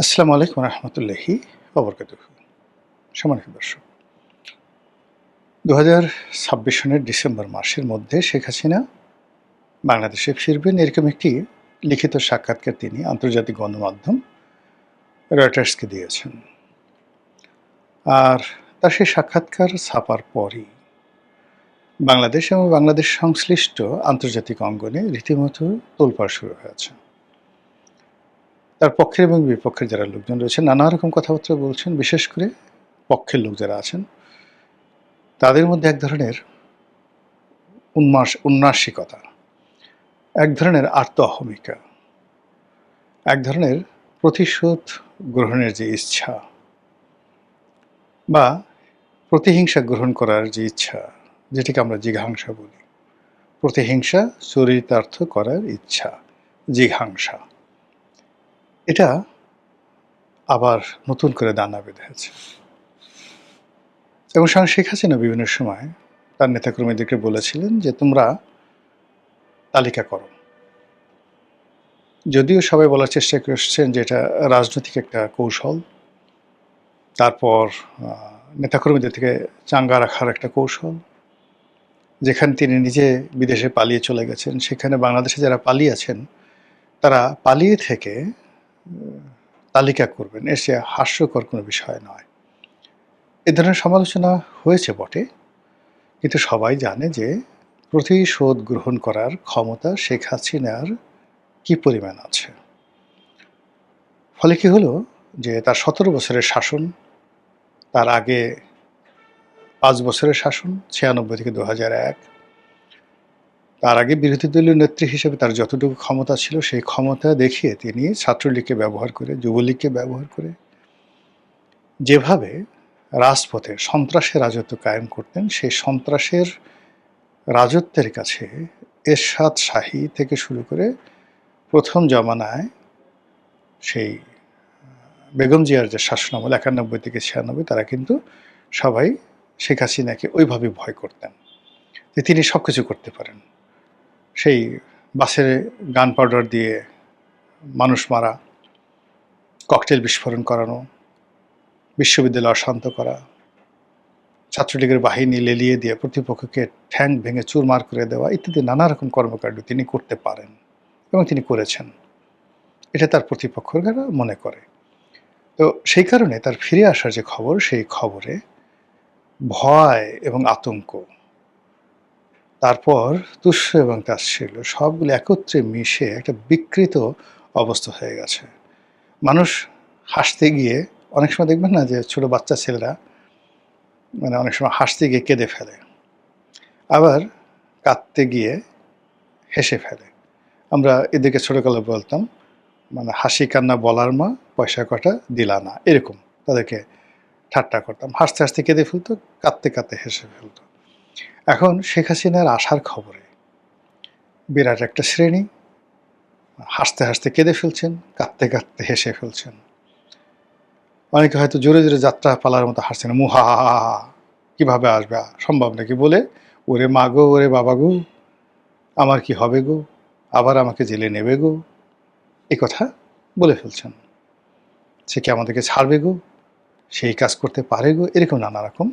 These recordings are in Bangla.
আসসালামু আলাইকুম রহমতুল্লাহি ওবরকাতুহু। সম্মানিত দর্শক, 2026 সনের ডিসেম্বর মাসের মধ্যে শেখ হাসিনা বাংলাদেশে ফিরবেন, এরকম একটি লিখিত সাক্ষাৎকার তিনি আন্তর্জাতিক গণমাধ্যম রয়টার্সকে দিয়েছেন। আর তার সেই সাক্ষাৎকার ছাপার পরই বাংলাদেশ এবং বাংলাদেশ সংশ্লিষ্ট আন্তর্জাতিক অঙ্গনে রীতিমতো তোলপাড় শুরু হয়েছে। তার পক্ষের এবং বিপক্ষের যারা লোকজন রয়েছেন নানা রকম কথাবার্তা বলছেন। বিশেষ করে পক্ষের লোক যারা আছেন তাদের মধ্যে এক ধরনের উন্নাসিকতা, এক ধরনের আর্ত অহমিকা, এক ধরনের প্রতিশোধ গ্রহণের যে ইচ্ছা বা প্রতিহিংসা গ্রহণ করার যে ইচ্ছা, যেটিকে আমরা জিঘাংসা বলি, প্রতিহিংসা চরিতার্থ করার ইচ্ছা, জিঘাংসা, এটা আবার নতুন করে দানা বেঁধেছে। এবং শেখ হাসিনা বিভিন্ন সময় তার নেতাকর্মীদেরকে বলেছিলেন যে তোমরা তালিকা করো। যদিও সবাই বলার চেষ্টা করছেন যে এটা রাজনৈতিক একটা কৌশল, তারপর নেতাকর্মীদের থেকে চাঙ্গা রাখার একটা কৌশল, যেখানে তিনি নিজে বিদেশে পালিয়ে চলে গেছেন, সেখানে বাংলাদেশে যারা পালিয়ে আছেন তারা পালিয়ে থেকে তালিকা করবেন, এসে হাস্যকর কোনো বিষয় নয়। এ ধরনের সমালোচনা হয়েছে বটে, কিন্তু সবাই জানে যে প্রতিশোধ গ্রহণ করার ক্ষমতা শেখ হাসিনার কি পরিমাণ আছে। ফলে কি হলো যে তার 17 বছরের শাসন, তার আগে 5 বছরের শাসন 96 থেকে 2001, তার আগে বিরোধী দলীয় নেত্রী হিসেবে তার যতটুকু ক্ষমতা ছিল সেই ক্ষমতা দেখিয়ে তিনি ছাত্রলীগকে ব্যবহার করে, যুবলীগকে ব্যবহার করে যেভাবে রাজপথে সন্ত্রাসের রাজত্ব কায়েম করতেন, সেই সন্ত্রাসের রাজত্বের কাছে এরশাদ শাহী থেকে শুরু করে প্রথম জমানায় সেই বেগম জিয়ার যে শাসনামল 91 থেকে 96, তারা কিন্তু সবাই শেখ হাসিনাকে ওইভাবে ভয় করতেন যে তিনি সব কিছু করতে পারেন। সেই বাসে গান পাউডার দিয়ে মানুষ মারা, ককটেল বিস্ফোরণ করানো, বিশ্ববিদ্যালয় অশান্ত করা, ছাত্রলীগের বাহিনী লেলিয়ে দিয়ে প্রতিপক্ষকে ঠ্যাং ভেঙে চুরমার করে দেওয়া ইত্যাদি নানা রকম কর্মকাণ্ড তিনি করতে পারেন এবং তিনি করেছেন। এটা তার প্রতিপক্ষরা মনে করে। তো সেই কারণে তার ফিরে আসার যে খবর, সেই খবরে ভয় এবং আতঙ্ক, তারপর তুষ্য এবং তাচ্ছিল্য সবগুলো একত্রে মিশে একটা বিকৃত অবস্থা হয়ে গেছে। মানুষ হাসতে গিয়ে অনেক সময় দেখবেন না যে ছোট বাচ্চা ছেলেরা মানে অনেক সময় হাসতে গিয়ে কেঁদে ফেলে, আবার কাঁদতে গিয়ে হেসে ফেলে। আমরা এদেরকে ছোটকালে বলতাম মানে হাসি কান্না বলার মা, পয়সা কটা দিলা না, এরকম তাদেরকে ঠাট্টা করতাম। হাসতে হাসতে কেঁদে ফেলতো, কাঁদতে কাঁদতে হেসে ফেলতো। এখন শেখ হাসিনার আসার খবরে বিরাট একটা শ্রেণী হাসতে হাসতে কেঁদে ফেলছেন, কাঁদতে কাঁদতে হেসে ফেলছেন। অনেকে হয়তো জোরে জোরে যাত্রা পালার মতো হাসছেন, মুহা কিভাবে আসবে, সম্ভব নাকি বলে, ওরে মা গো, ওরে বাবা গো, আমার কি হবে গো, আবার আমাকে জেলে নেবে গো, এই কথা বলে ফেলছেন। সে কি আমাদেরকে ছাড়বে গো, সেই কাজ করতে পারে গো, এরকম নানা রকম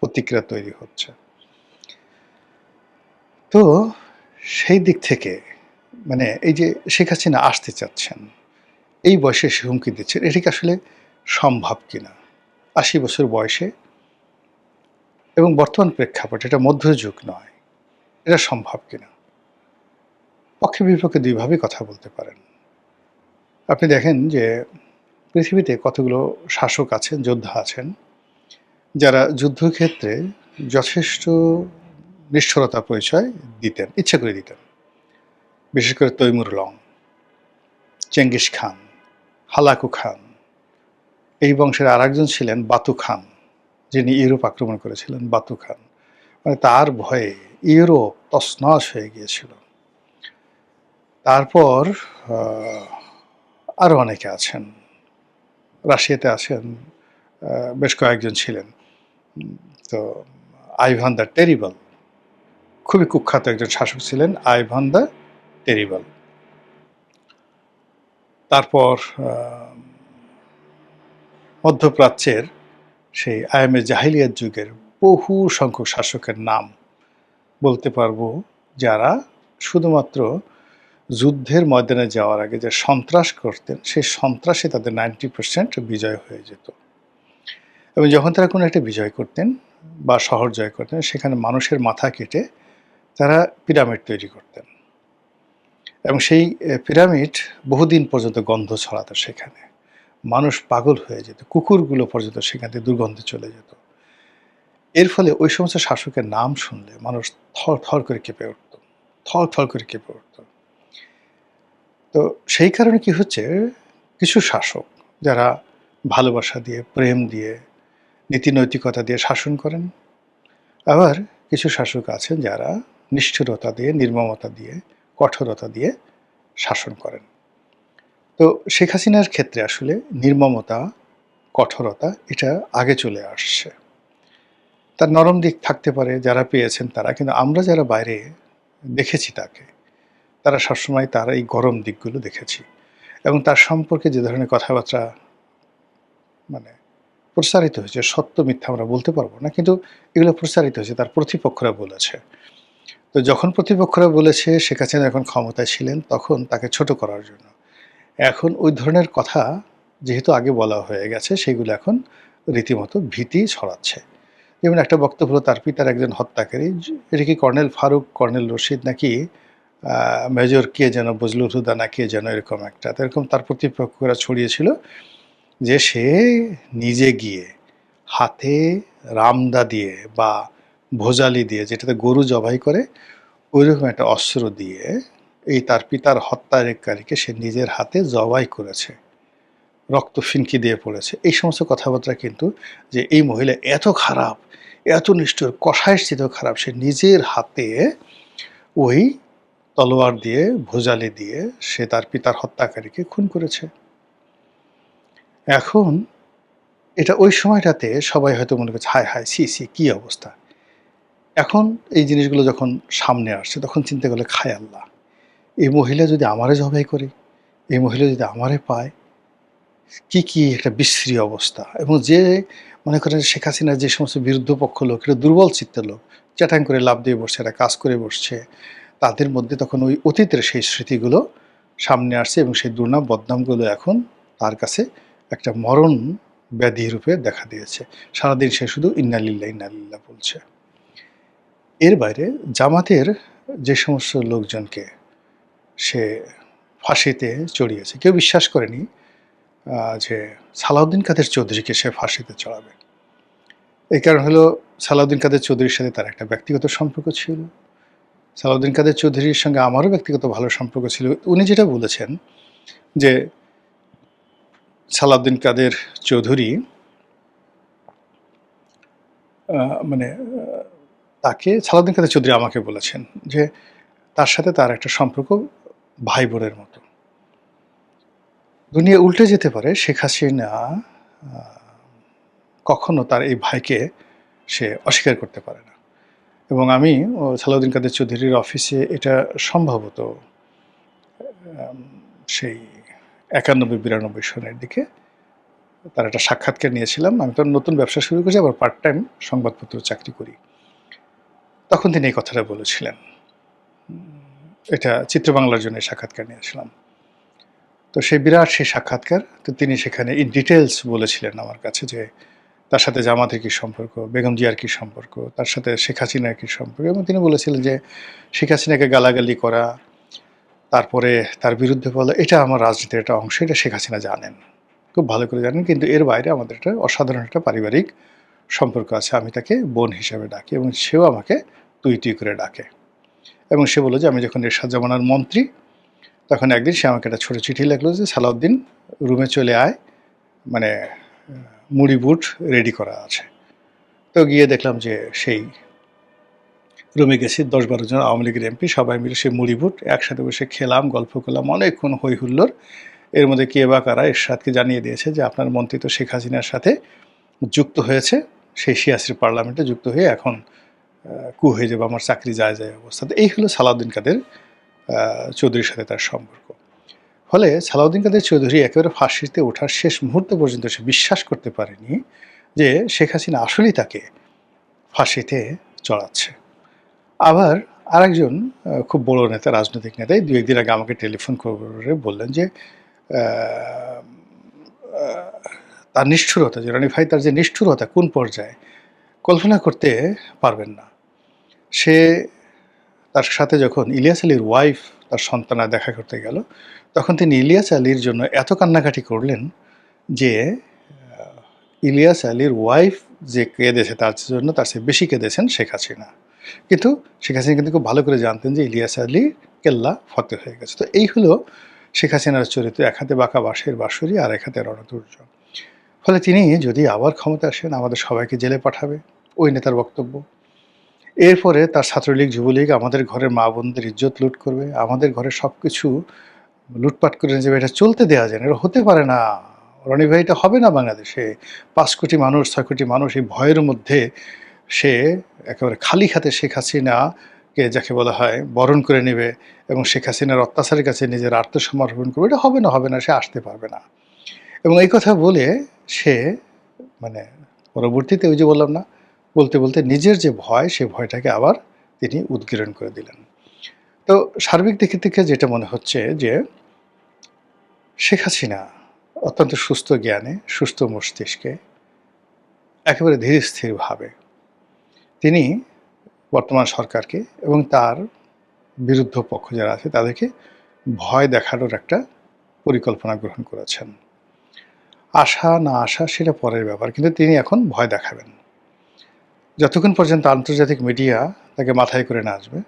প্রতিক্রিয়া তৈরি হচ্ছে। তো সেই দিক থেকে মানে এই যে শেখ হাসিনা আসতে চাচ্ছেন, এই বয়সে সে হুমকি দিচ্ছেন, এটি কি আসলে সম্ভব কিনা? 80 বছর বয়সে এবং বর্তমান প্রেক্ষাপটে এটা মধ্যযুগ নয়, এটা সম্ভব কিনা? পক্ষে বিপক্ষে দুইভাবেই কথা বলতে পারেন। আপনি দেখেন যে পৃথিবীতে কতগুলো শাসক আছেন, যোদ্ধা আছেন, যারা যুদ্ধক্ষেত্রে যথেষ্ট নিষ্ঠুরতার পরিচয় দিতেন, ইচ্ছা করে দিতেন। বিশেষ করে Timur Lang, Genghis Khan, Hulagu Khan, এই বংশের আরেকজন ছিলেন বাতু খান, যিনি ইউরোপ আক্রমণ করেছিলেন, বাতু খান। মানে তার ভয়ে ইউরোপ তছনছ হয়ে গিয়েছিল। তারপর আরও অনেকে আছেন, রাশিয়াতে আছেন, বেশ কয়েকজন ছিলেন। তো আইভান দ্য টেরিবল, খুবই কুখ্যাত একজন শাসক ছিলেন আইভান দ্য টেরিবল। তারপর মধ্যপ্রাচ্যের সেই আয়ামে জাহিলিয়াত যুগের বহু সংখ্যক শাসকের নাম বলতে পারবো, যারা শুধুমাত্র যুদ্ধের ময়দানে যাওয়ার আগে যে সন্ত্রাস করতেন, সেই সন্ত্রাসে তাদের 90% বিজয় হয়ে যেত। এবং যখন তারা কোনো একটা বিজয় করতেন বা শহর জয় করতেন, সেখানে মানুষের মাথা কেটে তারা পিরামিড তৈরি করতেন, এবং সেই পিরামিড বহুদিন পর্যন্ত গন্ধ ছড়াতো সেখানে, মানুষ পাগল হয়ে যেত, কুকুরগুলো পর্যন্ত সেখান থেকে দুর্গন্ধে চলে যেত। এর ফলে ওই সমস্ত শাসকের নাম শুনলে মানুষ থর থর করে কেঁপে উঠত, থর থর করে কেঁপে উঠত। তো সেই কারণে কি হচ্ছে, কিছু শাসক যারা ভালোবাসা দিয়ে, প্রেম দিয়ে, নীতি নৈতিকতা দিয়ে শাসন করেন, আবার কিছু শাসক আছেন যারা নিষ্ঠুরতা দিয়ে, নির্মমতা দিয়ে, কঠোরতা দিয়ে শাসন করেন। তো শেখ হাসিনার ক্ষেত্রে আসলে নির্মমতা, কঠোরতা এটা আগে চলে আসছে। তার নরম দিক থাকতে পারে যারা পেয়েছেন তারা, কিন্তু আমরা যারা বাইরে দেখেছি তাকে, তারা সবসময় তার এই গরম দিকগুলো দেখেছি। এবং তার সম্পর্কে যে ধরনের কথাবার্তা মানে প্রচারিত হয়েছে, সত্য মিথ্যা আমরা বলতে পারবো না, কিন্তু এগুলো প্রচারিত হয়েছে, তার প্রতিপক্ষরা বলেছে। তো যখন প্রতিপক্ষরা বলেছে শেখ হাসিনা যখন ক্ষমতায় ছিলেন, তখন তাকে ছোট করার জন্য। এখন ওই ধরনের কথা যেহেতু আগে বলা হয়ে গেছে, সেগুলো এখন রীতিমতো ভীতি ছড়াচ্ছে। যেমন একটা বক্তব্য হলো, তার পিতার একজন হত্যাকারী, এটা কি কর্নেল ফারুক, কর্নেল রশিদ, নাকি মেজর কে যেন, বজলুল হুদা না কে যেন, এরকম একটা, এরকম তার প্রতিপক্ষরা ছড়িয়েছিল যে সে নিজে গিয়ে হাতে রামদা দিয়ে বা ভোজালি দিয়ে, যেটাতে গরু জবাই করে, ওইরকম একটা অস্ত্র দিয়ে এই তার পিতার হত্যাকারীকে সে নিজের হাতে জবাই করেছে, রক্ত ফিনকি দিয়ে পড়েছে। এই সমস্ত কথাবার্তা কিন্তু, যে এই মহিলা এত খারাপ, এত নিষ্ঠুর, কষায়ের চেয়েও খারাপ, সে নিজের হাতে ওই তলোয়ার দিয়ে, ভোজালি দিয়ে সে তার পিতার হত্যাকারীকে খুন করেছে। এখন এটা ওই সময়টাতে সবাই হয়তো মনে করছে, হায় হায়, সি সি, কী অবস্থা। এখন এই জিনিসগুলো যখন সামনে আসছে, তখন চিন্তা করলে, খায় আল্লাহ, এই মহিলা যদি আমারে জবাই করে, এই মহিলা যদি আমারে পায়, কি একটা বিশ্রী অবস্থা। এবং যে মনে করেন শেখ হাসিনার যে সমস্ত বিরুদ্ধ পক্ষ লোক, এটা দুর্বল চিত্তের লোক, চ্যাটাং করে লাভ দিয়ে বসছে, একটা কাজ করে বসছে, তাদের মধ্যে তখন ওই অতীতের সেই স্মৃতিগুলো সামনে আসছে, এবং সেই দুর্নাম বদনামগুলো এখন তার কাছে একটা মরণ ব্যাধি রূপে দেখা দিয়েছে। সারাদিন সে শুধু ইন্নালিল্লাহ ইন্নালিল্লাহ বলছে। এর বাইরে জামাতের যে সমস্ত লোকজনকে সে ফাঁসিতে চড়িয়েছে, কেউ বিশ্বাস করেনি যে সালাউদ্দিন কাদের চৌধুরীকে সে ফাঁসিতে চড়াবে। এই কারণ হলো, সালাউদ্দিন কাদের চৌধুরীর সাথে তার একটা ব্যক্তিগত সম্পর্ক ছিল। সালাউদ্দিন কাদের চৌধুরীর সঙ্গে আমারও ব্যক্তিগত ভালো সম্পর্ক ছিল। উনি যেটা বলেছেন যে সালাউদ্দিন কাদের চৌধুরী মানে তাকে, সালাউদ্দিন কাদের চৌধুরী আমাকে বলেছেন যে তার সাথে তার একটা সম্পর্ক ভাই বোনের মতো। দুনিয়া উল্টে যেতে পারে, শেখ হাসিনা কখনো তার এই ভাইকে সে অস্বীকার করতে পারে না। এবং আমি সালাউদ্দিন কাদের চৌধুরীর অফিসে, এটা সম্ভবত সেই 91-92 সনের দিকে তার একটা সাক্ষাৎকার নিয়েছিলাম। আমি তখন নতুন ব্যবসা শুরু করেছি, আবার পার্ট টাইম সংবাদপত্র চাকরি করি। তখন তিনি এই কথাটা বলেছিলেন। এটা চিত্র বাংলার জন্য সাক্ষাৎকার নিয়েছিলাম। তো সেই বিরাট সেই সাক্ষাৎকার, তো তিনি সেখানে ইন ডিটেলস বলেছিলেন আমার কাছে যে তার সাথে জামাতের কী সম্পর্ক, বেগম জিয়ার কী সম্পর্ক, তার সাথে শেখ হাসিনার কী সম্পর্ক। এবং তিনি বলেছিলেন যে শেখ হাসিনাকে গালাগালি করা, তারপরে তার বিরুদ্ধে বলা, এটা আমার রাজনীতির একটা অংশ, এটা শেখ হাসিনা জানেন, খুব ভালো করে জানেন। কিন্তু এর বাইরে আমাদের একটা অসাধারণ একটা পারিবারিক সম্পর্ক আছে, আমি তাকে বোন হিসাবে ডাকি, এবং সেও আমাকে তুই তুই করে ডাকে। এবং সে বলল যে আমি যখন এরশাদ জামানার মন্ত্রী, তখন একদিন সে আমাকে একটা ছোটো চিঠি লিখলো যে সালাউদ্দিন রুমে চলে আয়, মানে মুড়ি বুট রেডি করা আছে। তো গিয়ে দেখলাম যে সেই রুমে গেছি, 10-12 জন আওয়ামী লীগের এমপি, সবাই মিলে সেই মুড়ি বুট একসাথে বসে খেলাম, গল্প করলাম, অনেকক্ষণ হই হুল্লোড়। এর মধ্যে কে বা কারা এরশাদকে জানিয়ে দিয়েছে যে আপনার মন্ত্রী তো শেখ হাসিনার সাথে যুক্ত হয়েছে, সেই 86 পার্লামেন্টে যুক্ত হয়ে এখন কু হয়ে যাবে, আমার চাকরি যায় যায় অবস্থা। তো এই হলো সালাউদ্দিন কাদের চৌধুরীর সাথে তার সম্পর্ক। ফলে সালাউদ্দিন কাদের চৌধুরী একেবারে ফাঁসিতে ওঠার শেষ মুহূর্ত পর্যন্ত সে বিশ্বাস করতে পারেনি যে শেখ হাসিনা আসলেই তাকে ফাঁসিতে চড়াচ্ছে। আবার আরেকজন খুব বড় নেতা, রাজনৈতিক নেতা, এই ২-১ দিন আগে আমাকে টেলিফোন করে বললেন যে আ আ তার নিষ্ঠুরতা, যে রনি ভাই তার যে নিষ্ঠুরতা কোন পর্যায়ে কল্পনা করতে পারবেন না। সে তার সাথে যখন ইলিয়াস আলীর ওয়াইফ তার সন্তানরা দেখা করতে গেল, তখন তিনি ইলিয়াস আলীর জন্য এত কান্নাকাটি করলেন যে আ ইলিয়াস আলীর ওয়াইফ যে কেঁদেছে তার জন্য তার চেয়ে বেশি কেঁদেছেন শেখ হাসিনা। কিন্তু শেখ হাসিনা কিন্তু খুব ভালো করে জানতেন যে ইলিয়াস আলী কেল্লা ফতেহ হয়ে গেছে। তো এই হলো শেখ হাসিনার চরিত্র। এক হাতে বাঁকা বাঁশের বাঁশুরি আর এক হাতে রণতুর্য। ফলে তিনি যদি আবার ক্ষমতায় আসেন আমাদের সবাইকে জেলে পাঠাবে, ওই নেতার বক্তব্য। এরপরে তার ছাত্রলীগ, যুবলীগ আমাদের ঘরের মা-বোনদের ইজ্জত লুট করবে, আমাদের ঘরের সবকিছু লুটপাট করে নিয়ে যাবে। এটা চলতে দেয়া যায় না, এটা হতে পারে না। রনি ভাই, এটা হবে না বাংলাদেশে। ৫ কোটি মানুষ, ৬ কোটি মানুষ এই ভয়ের মধ্যে সে একেবারে খালি হাতে শেখ হাসিনাকে, যাকে বলা হয়, বরণ করে নেবে এবং শেখ হাসিনার অত্যাচারের কাছে নিজের আত্মসমর্পণ করবে। এটা হবে না, হবে না, সে আসতে পারবে না। এবং এই কথা বলে সে মানে পরবর্তীতে ওই যে বললাম না, বলতে, বলতে নিজের যে ভয়, সে ভয়টাকে আবার তিনি উদগীরণ করে দিলেন। তো সার্বিক দিকে থেকে যেটা মনে হচ্ছে যে শেখ হাসিনা অত্যন্ত সুস্থ জ্ঞানে, সুস্থ মস্তিষ্কে, একেবারে ধীর স্থিরভাবে তিনি বর্তমান সরকারকে এবং তার বিরুদ্ধ পক্ষ যারা আছে তাদেরকে ভয় দেখানোর একটা পরিকল্পনা গ্রহণ করেছেন। আসা না আসা সেটা পরের ব্যাপার, কিন্তু তিনি এখন ভয় দেখাবেন। যতক্ষণ পর্যন্ত আন্তর্জাতিক মিডিয়া তাকে মাথায় করে না আসবে,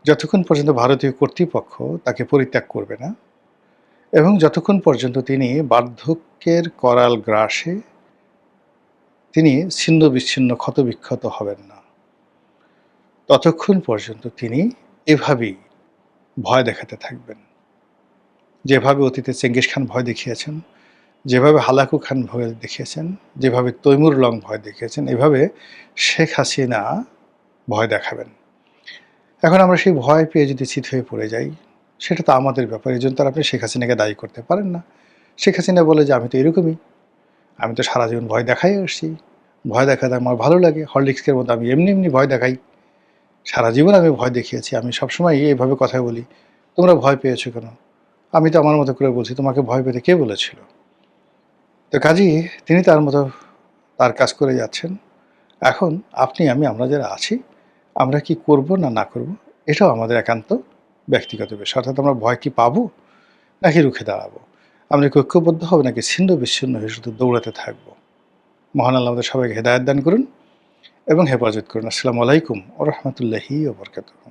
যতক্ষণ পর্যন্ত ভারতীয় কর্তৃপক্ষ তাকে পরিত্যাগ করবে না, এবং যতক্ষণ পর্যন্ত তিনি বার্ধক্যের করাল গ্রাসে তিনি ছিন্ন বিচ্ছিন্ন ক্ষতবিক্ষত হবেন না, ততক্ষণ পর্যন্ত তিনি এভাবেই ভয় দেখাতে থাকবেন। যেভাবে অতীতে চেঙ্গিস খান ভয় দেখিয়েছেন, যেভাবে হালাকু খান ভয় দেখিয়েছেন, যেভাবে তৈমুর লং ভয় দেখিয়েছেন, এভাবে শেখ হাসিনা ভয় দেখাবেন। এখন আমরা সেই ভয় পেয়ে যদি চিত হয়ে পড়ে যাই, সেটা তো আমাদের ব্যাপার। এই জন্য তো আপনি শেখ হাসিনাকে দায়ী করতে পারেন না। শেখ হাসিনা বলে যে আমি তো এরকমই, আমি তো সারা জীবন ভয় দেখাই আসছি, ভয় দেখাতে আমার ভালো লাগে, হরলিক্সের মতো আমি এমনি এমনি ভয় দেখাই, সারা জীবন আমি ভয় দেখিয়েছি, আমি সবসময় এইভাবে কথা বলি, তোমরা ভয় পেয়েছো কেন? আমি তো আমার মতো করে বলছি, তোমাকে ভয় পেতে কে বলেছিল? তো কাজেই তিনি তার মতো তার কাজ করে যাচ্ছেন। এখন আপনি আমি, আমরা যারা আছি, আমরা কি করব না না করব, এটাও আমাদের একান্ত ব্যক্তিগত বিষয়। অর্থাৎ আমরা ভয় কি পাবো নাকি রুখে দাঁড়াবো? আমরা কি ঐক্যবদ্ধ হব নাকি ছিন্ন বিচ্ছিন্ন হয়ে শুধু দৌড়াতে থাকবো? মহান আল্লাহ আমাদের সবাইকে হেদায়েত দান করুন এবং হেফাজত করুন। আসসালামু আলাইকুম ওয়া রাহমাতুল্লাহি ওয়া বারাকাতুহু।